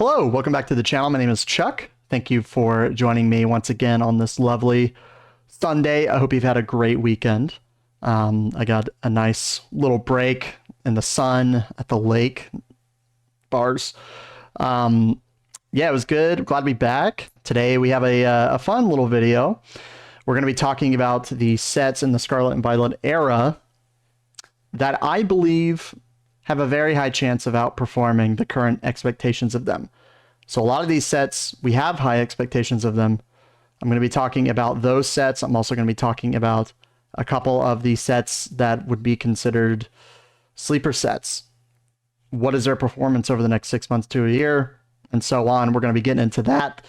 Hello, welcome back to the channel. My name is Chuck. Thank you for joining me once again on this lovely Sunday. I hope you've had a great weekend. I got a nice little break in the sun at the lake. Bars. Yeah, it was good. Glad to be back. Today we have a fun little video. We're going to be talking about the sets in the Scarlet and Violet era that I believe have a very high chance of outperforming the current expectations of them. So a lot of these sets, we have high expectations of them. I'm going to be talking about those sets. I'm also going to be talking about a couple of the sets that would be considered sleeper sets. What is their performance over the next 6 months to a year, and so on. We're going to be getting into that.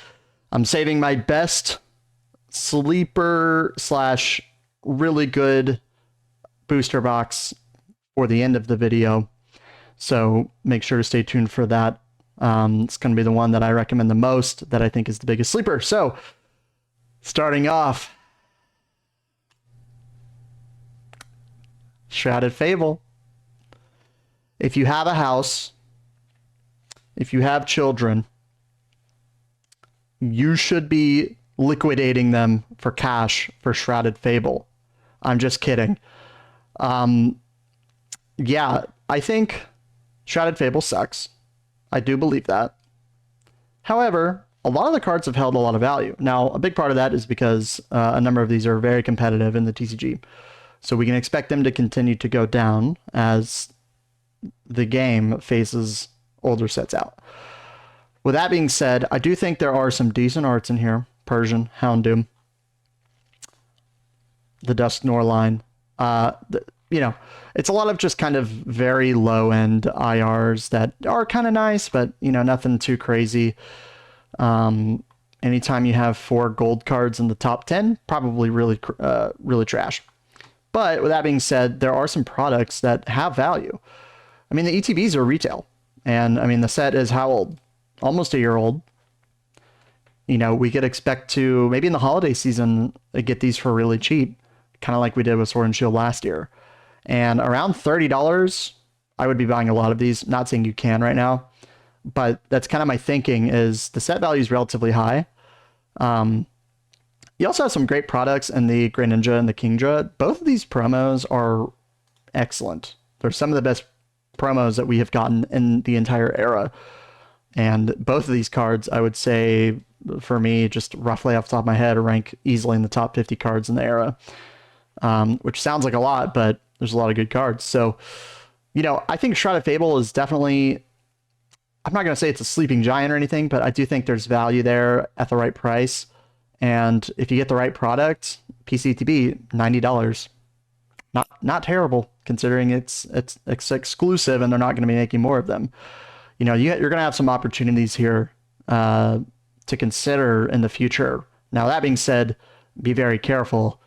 I'm saving my best sleeper slash really good booster box for the end of the video. So make sure to stay tuned for that. It's going to be the one that I recommend the most, that I think is the biggest sleeper. So starting off, Shrouded Fable. If you have a house, if you have children, you should be liquidating them for cash for Shrouded Fable. I'm just kidding. Yeah, I think Shrouded Fable sucks. I do believe that. However, a lot of the cards have held a lot of value. Now, a big part of that is because a number of these are very competitive in the TCG. So we can expect them to continue to go down as the game phases older sets out. With that being said, I do think there are some decent arts in here. Persian, Houndoom, the Dusknoir line. You know, it's a lot of just kind of very low-end IRs that are kind of nice, but, you know, nothing too crazy. Anytime you have 4 gold cards in the top 10, probably really trash. But with that being said, there are some products that have value. I mean, the ETBs are retail. And, I mean, the set is how old? Almost a year old. You know, we could expect to, maybe in the holiday season, get these for really cheap, kind of like we did with Sword and Shield last year. And around $30, I would be buying a lot of these. Not saying you can right now, but that's kind of my thinking, is the set value is relatively high. You also have some great products in the Greninja and the Kingdra. Both of these promos are excellent. They're some of the best promos that we have gotten in the entire era. And both of these cards, I would say, for me, just roughly off the top of my head, rank easily in the top 50 cards in the era. Which sounds like a lot, but there's a lot of good cards. So, you know, I think Shrouded Fable is definitely, I'm not going to say it's a sleeping giant or anything, but I do think there's value there at the right price. And if you get the right product, PCTB, $90. Not terrible, considering it's exclusive and they're not going to be making more of them. You know, you're going to have some opportunities here to consider in the future. Now, that being said, be very careful.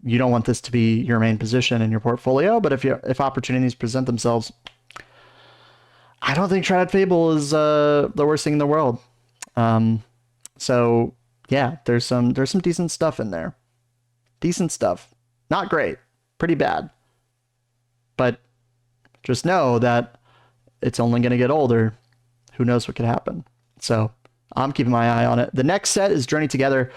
You don't want this to be your main position in your portfolio, but if opportunities present themselves, I don't think Shrouded Fable is the worst thing in the world. So yeah, there's some decent stuff in there. Decent stuff. Not great. Pretty bad. But just know that it's only going to get older. Who knows what could happen. So I'm keeping my eye on it. The next set is Journey Together.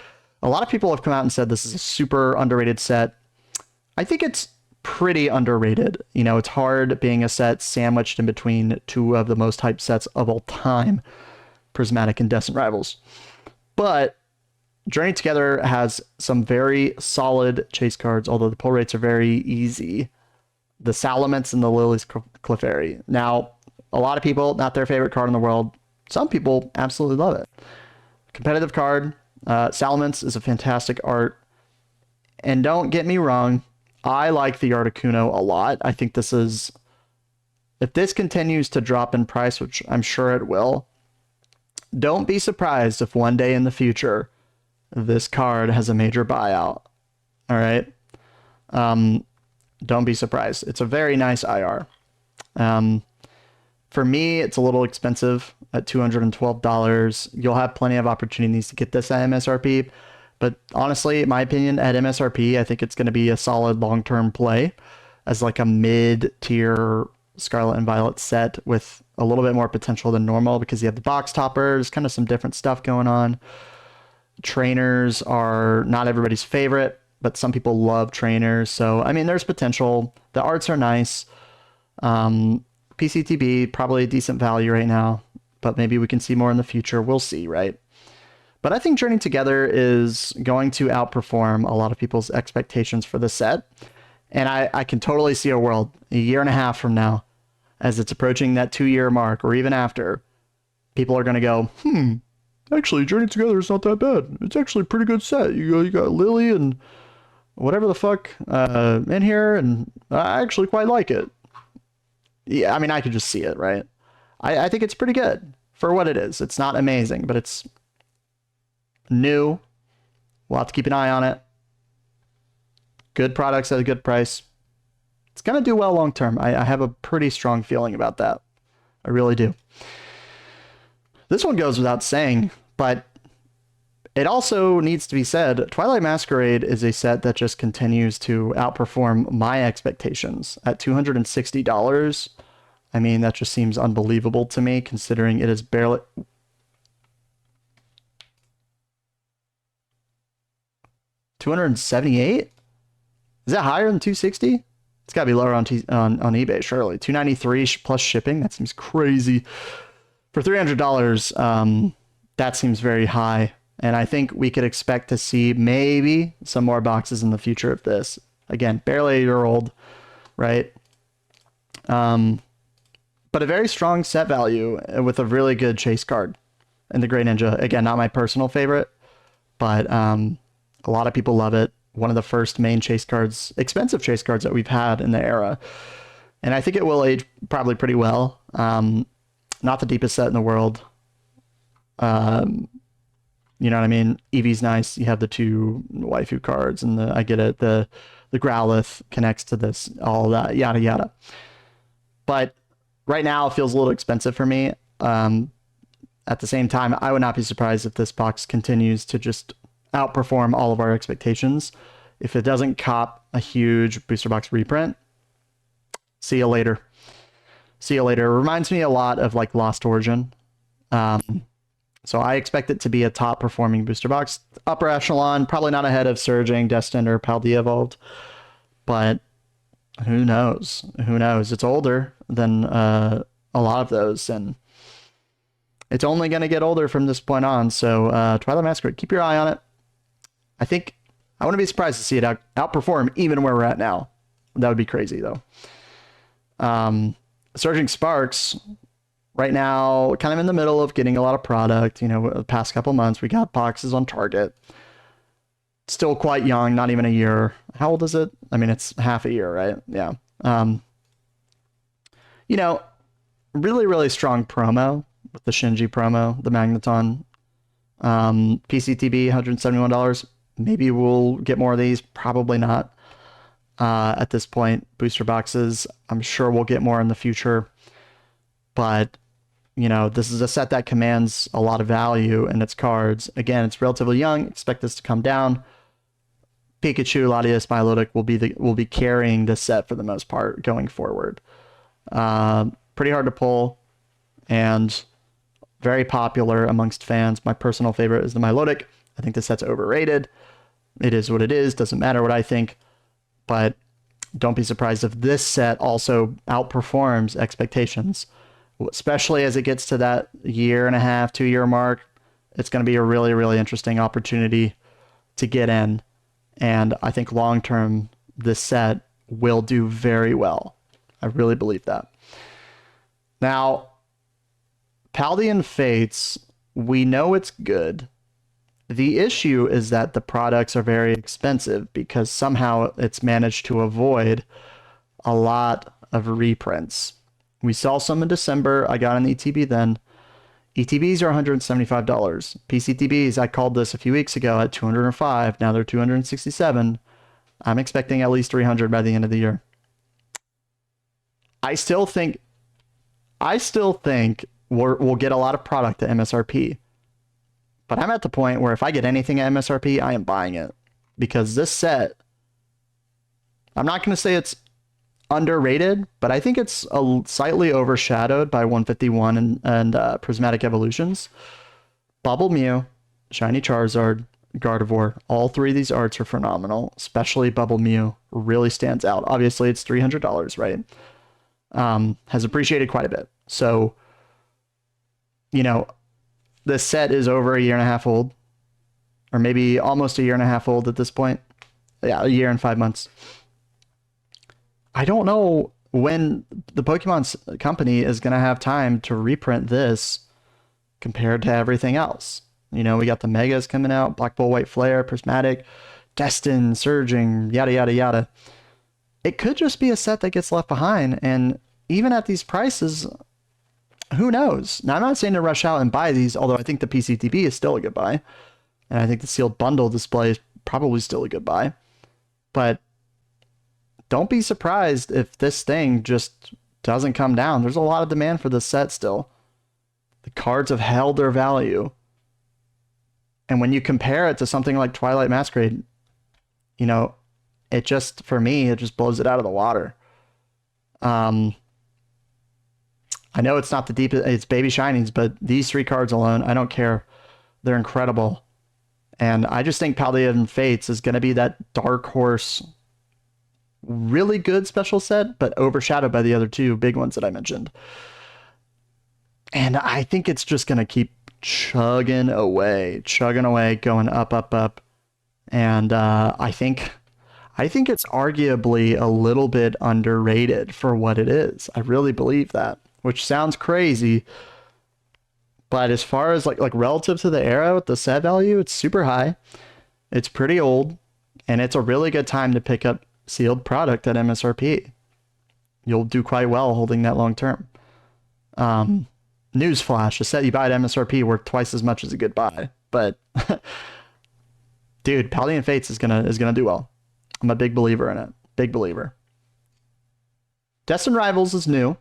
A lot of people have come out and said this is a super underrated set. I think it's pretty underrated. You know, it's hard being a set sandwiched in between two of the most hyped sets of all time, Prismatic and Destined Rivals. But Journey Together has some very solid chase cards, although the pull rates are very easy. The Salamence and the Lily's Clefairy. Now, a lot of people, not their favorite card in the world. Some people absolutely love it. Competitive card. Salamence is a fantastic art. And don't get me wrong, I like the Articuno a lot. I think this is, if this continues to drop in price, which I'm sure it will, don't be surprised if one day in the future this card has a major buyout. All right? Don't be surprised. It's a very nice IR. For me, it's a little expensive at $212. You'll have plenty of opportunities to get this at MSRP. But honestly, in my opinion, at MSRP, I think it's going to be a solid long-term play as like a mid-tier Scarlet and Violet set with a little bit more potential than normal because you have the box toppers, kind of some different stuff going on. Trainers are not everybody's favorite, but some people love trainers. So, I mean, there's potential. The arts are nice. PCTB, probably a decent value right now, but maybe we can see more in the future. We'll see, right? But I think Journey Together is going to outperform a lot of people's expectations for the set. And I can totally see a world a year and a half from now, as it's approaching that 2-year mark, or even after, people are going to go, actually, Journey Together is not that bad. It's actually a pretty good set. You got Lily and whatever the fuck in here, and I actually quite like it. Yeah, I mean, I could just see it, right? I think it's pretty good for what it is. It's not amazing, but it's new. We'll have to keep an eye on it. Good products at a good price. It's going to do well long term. I have a pretty strong feeling about that. I really do. This one goes without saying, but it also needs to be said, Twilight Masquerade is a set that just continues to outperform my expectations at $260. I mean, that just seems unbelievable to me, considering it is barely... $278? Is that higher than 260? It's got to be lower on eBay, surely. 293 plus shipping? That seems crazy. For $300, that seems very high. And I think we could expect to see maybe some more boxes in the future of this. Again, barely a year old, right? But a very strong set value with a really good chase card. And the Great Ninja, again, not my personal favorite, but a lot of people love it. One of the first main chase cards, expensive chase cards that we've had in the era. And I think it will age probably pretty well. Not the deepest set in the world. You know what I mean? Eevee's nice. You have the 2 waifu cards, and I get it. The Growlithe connects to this, all that, yada yada. But right now it feels a little expensive for me. At the same time, I would not be surprised if this box continues to just outperform all of our expectations. If it doesn't cop a huge booster box reprint, see you later. See you later. It reminds me a lot of like Lost Origin. So I expect it to be a top performing booster box. Upper echelon, probably not ahead of Surging, Destined, or Paldea Evolved. But who knows? Who knows? It's older than a lot of those, and it's only going to get older from this point on. So Twilight Masquerade, keep your eye on it. I think I wouldn't be surprised to see it outperform even where we're at now. That would be crazy, though. Surging Sparks, right now, kind of in the middle of getting a lot of product. You know, the past couple months, we got boxes on Target. Still quite young, not even a year. How old is it? I mean, it's half a year, right? Yeah. You know, really, really strong promo with the Shinji promo, the Magneton. PCTB, $171. Maybe we'll get more of these. Probably not. At this point, booster boxes, I'm sure we'll get more in the future. But, you know, this is a set that commands a lot of value in its cards. Again, it's relatively young. Expect this to come down. Pikachu, Latias, Milotic will be carrying this set for the most part going forward. Pretty hard to pull and very popular amongst fans. My personal favorite is the Milotic. I think this set's overrated. It is what it is. Doesn't matter what I think. But don't be surprised if this set also outperforms expectations, especially as it gets to that 1.5 to 2 year mark. It's going to be a really, really interesting opportunity to get in. And I think long term, this set will do very well. I really believe that. Now, Paldean Fates, we know it's good. The issue is that the products are very expensive because somehow it's managed to avoid a lot of reprints. We saw some in December. I got an ETB then. ETBs are $175. PCTBs, I called this a few weeks ago at $205. Now they're $267. I'm expecting at least $300 by the end of the year. I still think we'll get a lot of product at MSRP. But I'm at the point where if I get anything at MSRP, I am buying it. Because this set, I'm not going to say it's underrated, but I think it's slightly overshadowed by 151 and Prismatic Evolutions. Bubble Mew, Shiny Charizard, Gardevoir. All three of these arts are phenomenal, especially Bubble Mew really stands out. Obviously, it's $300, right? Has appreciated quite a bit. So, you know, this set is over a year and a half old, or maybe almost a year and a half old at this point. Yeah, a year and 5 months. I don't know when the Pokemon company is going to have time to reprint this compared to everything else. You know, we got the Megas coming out, Black Bull, White Flare, Prismatic, Destined, Surging, yada, yada, yada. It could just be a set that gets left behind. And even at these prices, who knows? Now, I'm not saying to rush out and buy these, although I think the PCTB is still a good buy. And I think the sealed bundle display is probably still a good buy. But don't be surprised if this thing just doesn't come down. There's a lot of demand for this set still. The cards have held their value. And when you compare it to something like Twilight Masquerade, you know, it just, for me, it just blows it out of the water. I know it's not the deepest, it's baby shinies, but these three cards alone, I don't care. They're incredible. And I just think Paldean Fates is going to be that dark horse, really good special set, but overshadowed by the other two big ones that I mentioned. And I think it's just going to keep chugging away, going up, up, up. And I think it's arguably a little bit underrated for what it is. I really believe that, which sounds crazy. But as far as like relative to the era with the set value, it's super high. It's pretty old, and it's a really good time to pick up sealed product at MSRP. You'll do quite well holding that long term. Newsflash, a set you buy at MSRP worth twice as much as a good buy. But dude, Paldean Fates is gonna do well. I'm a big believer in it. Big believer. Destined Rivals is new.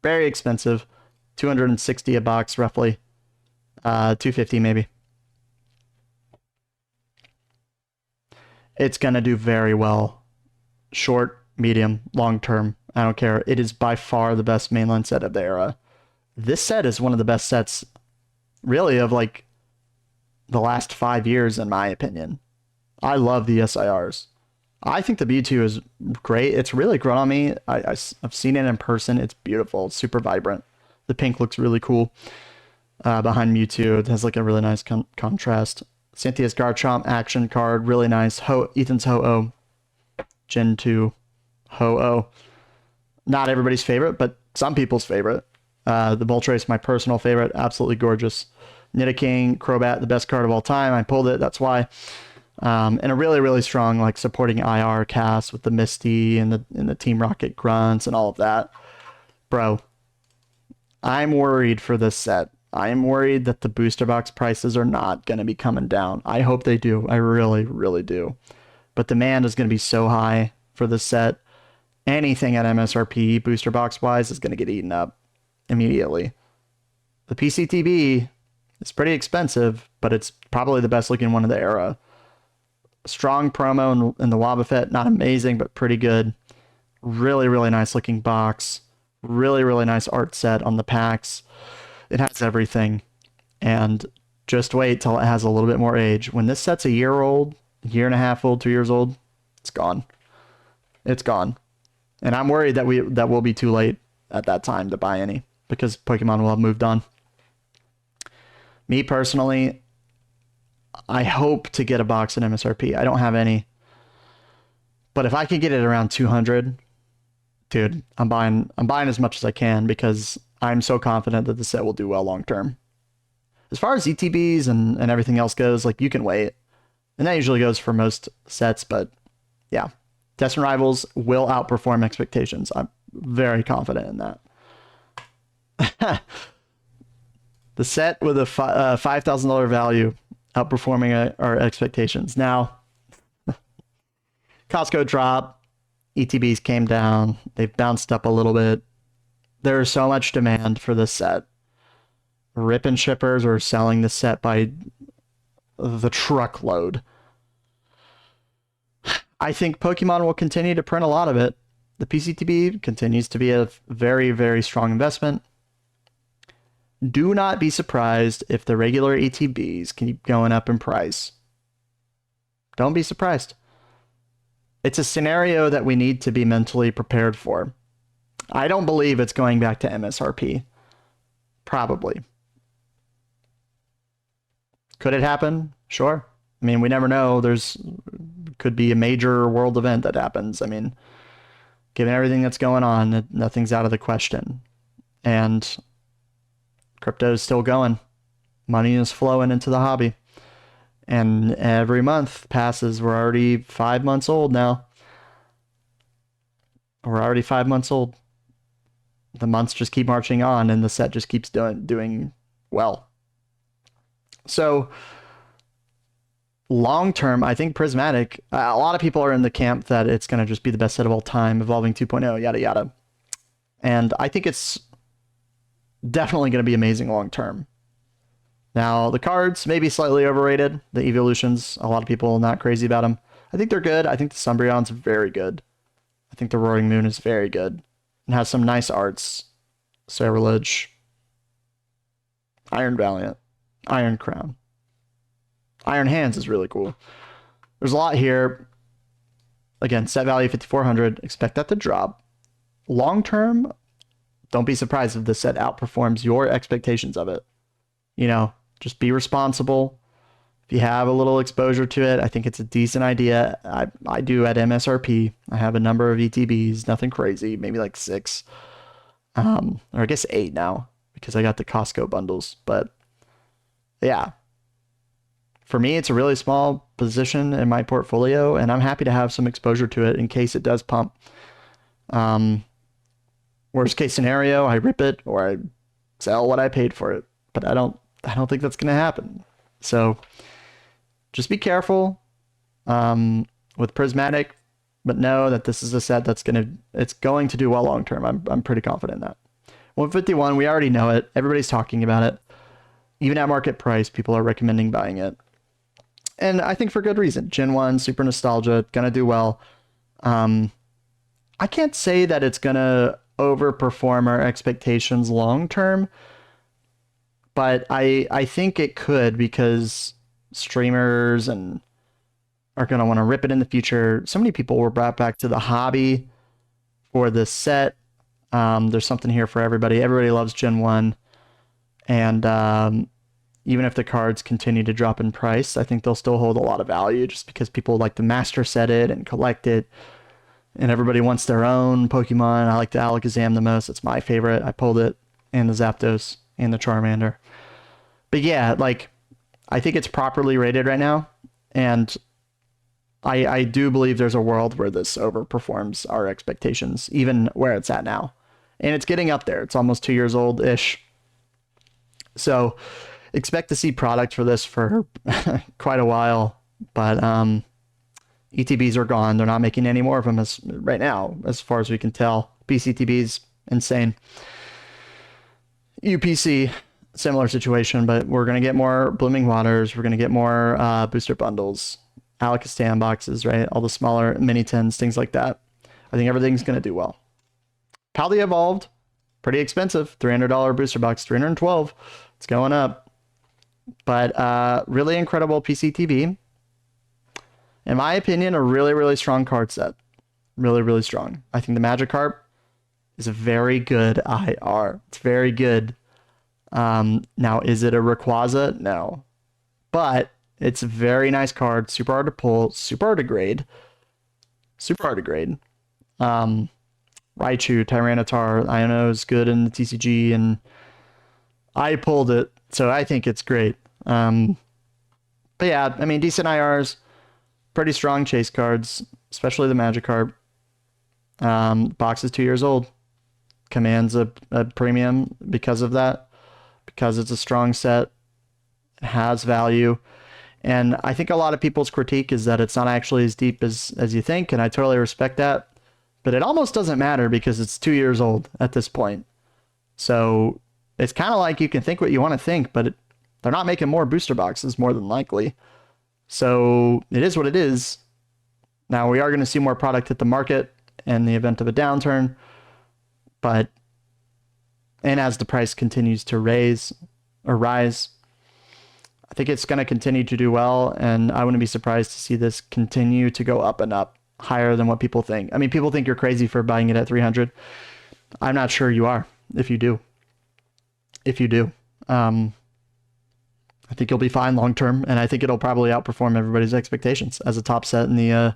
Very expensive. $260 a box, roughly. $250 maybe. It's gonna do very well. Short, medium, long term. I don't care. It is by far the best mainline set of the era. This set is one of the best sets, really, of like the last 5 years, in my opinion. I love the SIRs. I think the Mewtwo is great. It's really grown on me. I've seen it in person. It's beautiful. It's super vibrant. The pink looks really cool behind Mewtwo. It has like a really nice contrast. Cynthia's Garchomp action card, really nice. Ethan's Ho-Oh, Gen 2 Ho-Oh. Not everybody's favorite, but some people's favorite. The Moltres, my personal favorite, absolutely gorgeous. Nidoking, Crobat, the best card of all time. I pulled it, that's why. And a really, really strong like supporting IR cast with the Misty and the Team Rocket grunts and all of that. Bro, I'm worried for this set. I am worried that the booster box prices are not going to be coming down. I hope they do. I really, really do. But demand is going to be so high for this set. Anything at MSRP booster box wise is going to get eaten up immediately. The PCTB is pretty expensive, but it's probably the best looking one of the era. Strong promo in the Wobbuffet, not amazing, but pretty good. Really, really nice looking box. Really, really nice art set on the packs. It has everything. And just wait till it has a little bit more age. When this set's a year old, year and a half old, 2 years old, it's gone. It's gone. And I'm worried that we'll be too late at that time to buy any, because Pokemon will have moved on. Me personally, I hope to get a box at MSRP. I don't have any. But if I can get it around 200, dude, I'm buying as much as I can, because I'm so confident that the set will do well long term. As far as ETBs and everything else goes, like, you can wait. And that usually goes for most sets, but yeah. Destined Rivals will outperform expectations. I'm very confident in that. The set with a $5,000 value outperforming our expectations. Now, Costco drop, ETBs came down, they've bounced up a little bit. There's so much demand for this set. Rip and shippers are selling the set by the truckload. I think Pokemon will continue to print a lot of it. the PCTB continues to be a very, very strong investment. Do not be surprised if the regular ETBs keep going up in price. Don't be surprised. It's a scenario that we need to be mentally prepared for. I don't believe it's going back to MSRP. Probably. Could it happen? Sure. I mean, we never know. Could be a major world event that happens. I mean, given everything that's going on, nothing's out of the question. And crypto is still going. Money is flowing into the hobby. And every month passes. We're already 5 months old now. We're already 5 months old. The months just keep marching on, and the set just keeps doing well. So long term, I think Prismatic, a lot of people are in the camp that it's going to just be the best set of all time, evolving 2.0, yada yada. And I think it's definitely going to be amazing long term. Now, the cards may be slightly overrated. The Evolutions, a lot of people not crazy about them. I think they're good. I think the Umbreon's very good. I think the Roaring Moon is very good and has some nice arts. Cerulege, Iron Valiant, Iron Crown. Iron Hands is really cool. There's a lot here. Again, set value 5,400. Expect that to drop. Long term, don't be surprised if the set outperforms your expectations of it. You know, just be responsible. If you have a little exposure to it, I think it's a decent idea. I do at MSRP. I have a number of ETBs, nothing crazy, maybe like 6. Or I guess 8 now because I got the Costco bundles. But yeah, for me, it's a really small position in my portfolio, and I'm happy to have some exposure to it in case it does pump. Worst case scenario, I rip it or I sell what I paid for it. But I don't think that's going to happen. So just be careful with Prismatic, but know that this is a set that's it's going to do well long term. I'm pretty confident in that. 151, we already know it. Everybody's talking about it. Even at market price, people are recommending buying it. And I think for good reason. Gen 1, super nostalgia, gonna do well. I can't say that it's gonna overperform our expectations long term, but I think it could because streamers are going to want to rip it in the future. So many people were brought back to the hobby for this set. There's something here for everybody. Everybody loves Gen 1. And even if the cards continue to drop in price, I think they'll still hold a lot of value just because people like to master set it and collect it. And everybody wants their own Pokemon. I like the Alakazam the most. It's my favorite. I pulled it, and the Zapdos, and the Charmander. But yeah, like, I think it's properly rated right now. And I do believe there's a world where this overperforms our expectations, even where it's at now. And it's getting up there. It's almost 2 years old-ish. So expect to see product for this for quite a while. But ETBs are gone. They're not making any more of them right now, as far as we can tell. PCTBs, insane. UPC, similar situation, but we're going to get more Blooming Waters. We're going to get more booster bundles, Alakazam boxes, right? All the smaller mini tins, things like that. I think everything's going to do well. Paldea Evolved, pretty expensive. $300 booster box, $312. It's going up. But really incredible PCTB. In my opinion, a really, really strong card set. Really, really strong. I think the Magikarp is a very good IR. It's very good. Now, is it a Rayquaza? No. But it's a very nice card. Super hard to pull. Super hard to grade. Super hard to grade. Raichu, Tyranitar, I know is good in the TCG, and I pulled it, so I think it's great. But yeah, I mean, decent IRs. Pretty strong chase cards, especially the Magikarp. Box is 2 years old. Commands a premium because of that. Because it's a strong set. It has value. And I think a lot of people's critique is that it's not actually as deep as you think, and I totally respect that. But it almost doesn't matter because it's 2 years old at this point. So it's kind of like you can think what you want to think, but they're not making more booster boxes, more than likely. So it is what it is. Now we are going to see more product hit the market, in the event of a downturn. But, and as the price continues to rise, I think it's going to continue to do well, and I wouldn't be surprised to see this continue to go up and up higher than what people think. I mean, people think you're crazy for buying it at 300. I'm not sure you are. If you do, I think you'll be fine long term, and I think it'll probably outperform everybody's expectations as a top set in the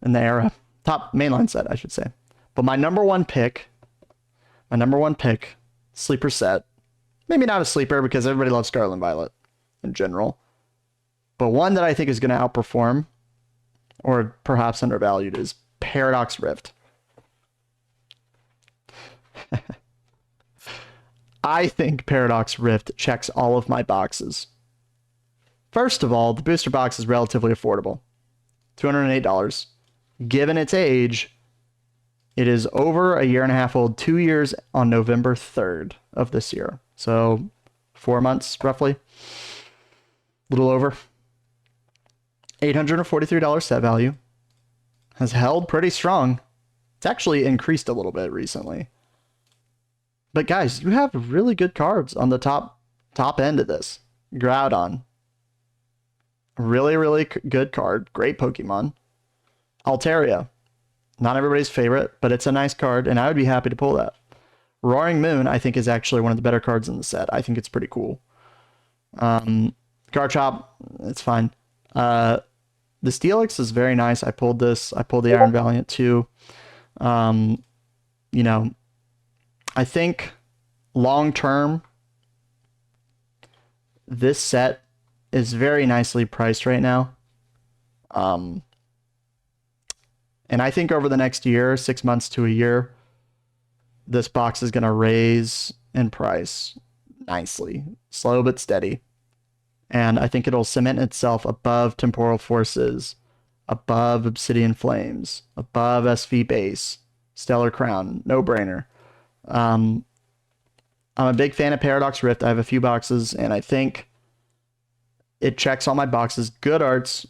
era, top mainline set, I should say. But my number one pick, sleeper set, maybe not a sleeper because everybody loves Scarlet and Violet in general, but one that I think is going to outperform, or perhaps undervalued, is Paradox Rift. I think Paradox Rift checks all of my boxes. First of all, the booster box is relatively affordable. $208. Given its age, it is over a year and a half old, 2 years on November 3rd of this year. So 4 months, roughly. A little over. $843 set value. Has held pretty strong. It's actually increased a little bit recently. But guys, you have really good cards on the top end of this. Groudon. Really good card. Great Pokemon. Altaria. Not everybody's favorite, but it's a nice card, and I would be happy to pull that. Roaring Moon, I think, is actually one of the better cards in the set. I think it's pretty cool. Garchomp, it's fine. The Steelix is very nice. I pulled this. I pulled the Iron Valiant too. You know, I think long term, this set is very nicely priced right now. And I think over the next year, 6 months to a year, this box is going to raise in price nicely, slow but steady. And I think it'll cement itself above Temporal Forces, above Obsidian Flames, above SV Base, Stellar Crown, no brainer. I'm a big fan of Paradox Rift. I have a few boxes, and I think it checks all my boxes. Good arts,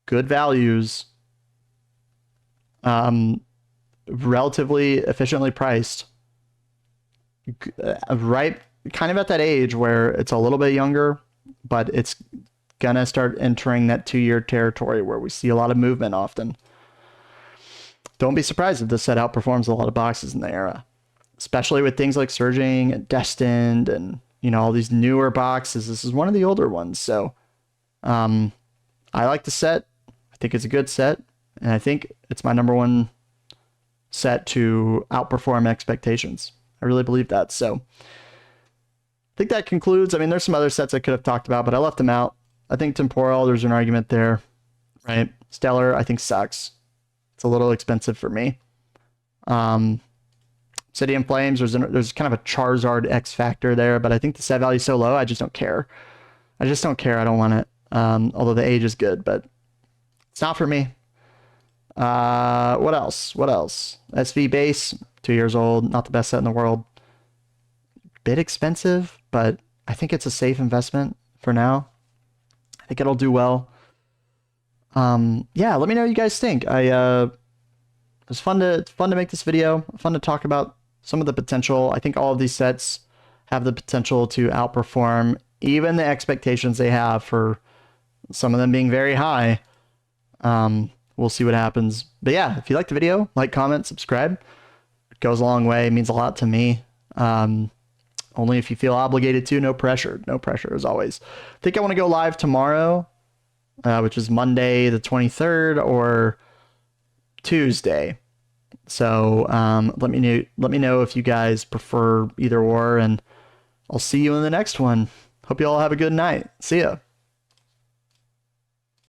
good values, relatively efficiently priced. Right, kind of at that age where it's a little bit younger, but it's gonna start entering that 2-year territory where we see a lot of movement often. Don't be surprised if this set outperforms a lot of boxes in the era, especially with things like Surging and Destined and, you know, all these newer boxes. This is one of the older ones. So I like the set. I think it's a good set, and I think it's my number one set to outperform expectations. I really believe that. So I think that concludes. I mean, there's some other sets I could have talked about, but I left them out. I think Temporal, there's an argument there, right? Stellar, I think sucks. It's a little expensive for me. Obsidian Flames, there's kind of a Charizard X factor there, but I think the set value is so low, I just don't care. I don't want it. Although the age is good, but it's not for me. What else? SV Base, 2 years old, not the best set in the world. Bit expensive, but I think it's a safe investment for now. I think it'll do well. Yeah, let me know what you guys think. It was fun to make this video, fun to talk about some of the potential. I think all of these sets have the potential to outperform even the expectations they have, for some of them being very high. We'll see what happens. But yeah, if you like the video, like, comment, subscribe. It goes a long way. It means a lot to me. Only if you feel obligated to. No pressure. No pressure, as always. I think I want to go live tomorrow, which is Monday the 23rd, or Tuesday. So let me know if you guys prefer either or, and I'll see you in the next one. Hope you all have a good night. See ya.